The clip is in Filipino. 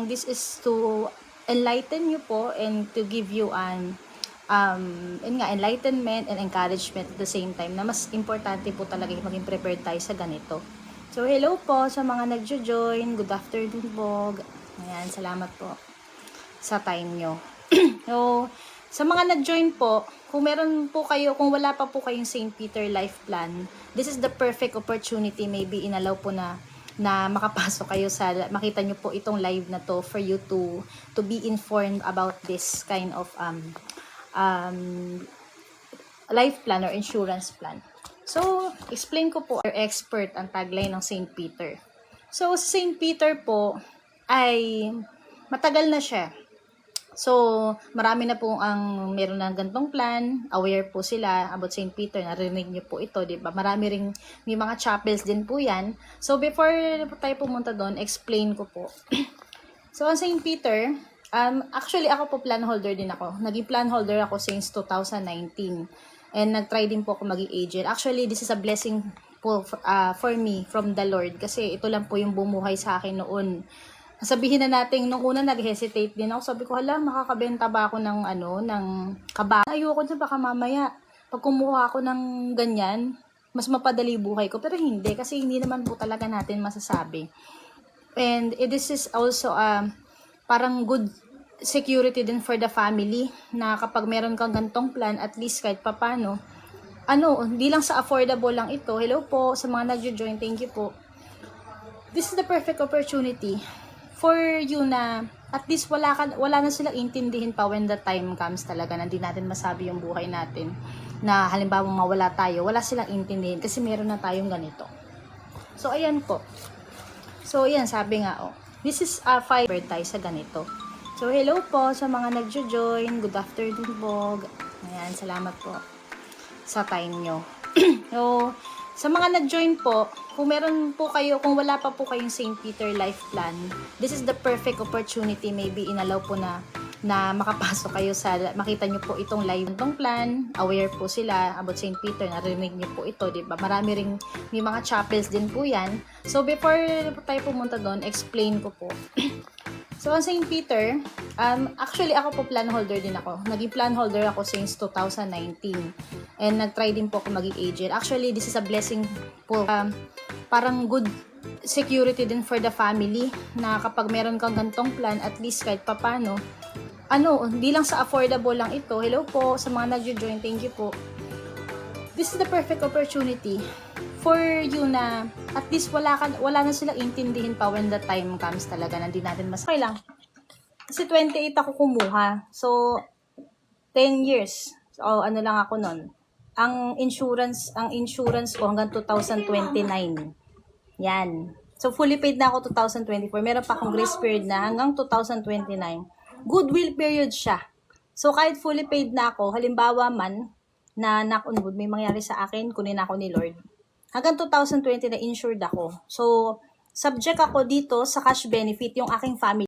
this is to enlighten you po and to give you an enlightenment and encouragement at the same time na mas importante po talaga yung maging prepared tayo sa ganito. So, hello po sa mga nagjo-join. Good afternoon po. Ayan, salamat po sa time nyo. So, sa mga nag-join po, kung meron po kayo, kung wala pa po kayong St. Peter Life Plan, this is the perfect opportunity, maybe inalaw po na makapasok kayo sa, makita nyo po itong live na to for you to be informed about this kind of life plan or insurance plan. So, explain ko po, our expert ang tagline ng St. Peter. So, sa St. Peter po ay matagal na siya. So, marami na po ang meron ng gantong plan, aware po sila about St. Peter, narinig niyo po ito, di ba? Marami ring, may mga chapels din po yan. So, before tayo pumunta doon, explain ko po. So, ang St. Peter, actually ako po plan holder din ako. Naging plan holder ako since 2019. And nag-try din po ako maging agent. Actually, this is a blessing po for me from the Lord. Kasi ito lang po yung bumuhay sa akin noon. Sabihin na natin, nung una nag-hesitate din ako. Sabi ko, hala, makakabenta ba ako ng kaba? Ayoko na baka mamaya. Pag kumuha ako ng ganyan, mas mapadali buhay ko. Pero hindi, kasi hindi naman po talaga natin masasabi. And this is also parang good security din for the family na kapag meron kang gantong plan, at least kahit papano, hindi lang sa affordable lang ito. Hello po sa mga nagjo-join, thank you po. This is the perfect opportunity for you na at least wala na silang intindihin pa when the time comes talaga na hindi natin masabi yung buhay natin. Na halimbawa mawala tayo, wala silang intindihin kasi meron na tayong ganito. So, ayan po. So, ayan, sabi nga, this is a fiber tayo sa ganito. So, hello po sa mga nagjo-join. Good afternoon po. Ayan, salamat po sa time nyo. So, sa mga nag-join po, kung meron po kayo, kung wala pa po kayong St. Peter Life Plan, this is the perfect opportunity, maybe inalaw po na makapasok kayo sa, makita nyo po itong live itong plan, aware po sila about St. Peter, narinig nyo po ito, di ba? Marami ring, may mga chapels din po yan. So, before tayo pumunta doon, explain ko po. So, ang St. Peter, actually ako po plan holder din ako. Naging plan holder ako since 2019. And nag-try din po ako maging agent. Actually, this is a blessing po. Parang good security din for the family na kapag meron kang gantong plan, at least kahit papano, hindi lang sa affordable lang ito. Hello po sa mga nagjo-join, thank you po. This is the perfect opportunity for you na at least wala na silang intindihin pa when the time comes talaga na hindi natin okay lang. Kasi 28 ako kumuha. So, 10 years. So, lang ako nun. Ang insurance ko hanggang 2029. Yan. So, fully paid na ako 2024. Meron pa akong grace period na hanggang 2029. Goodwill period siya. So, kahit fully paid na ako, halimbawa man, na knock on wood, may mangyari sa akin, kunin ako ni Lord. Hanggang 2020 na insured ako. So, subject ako dito sa cash benefit yung aking family.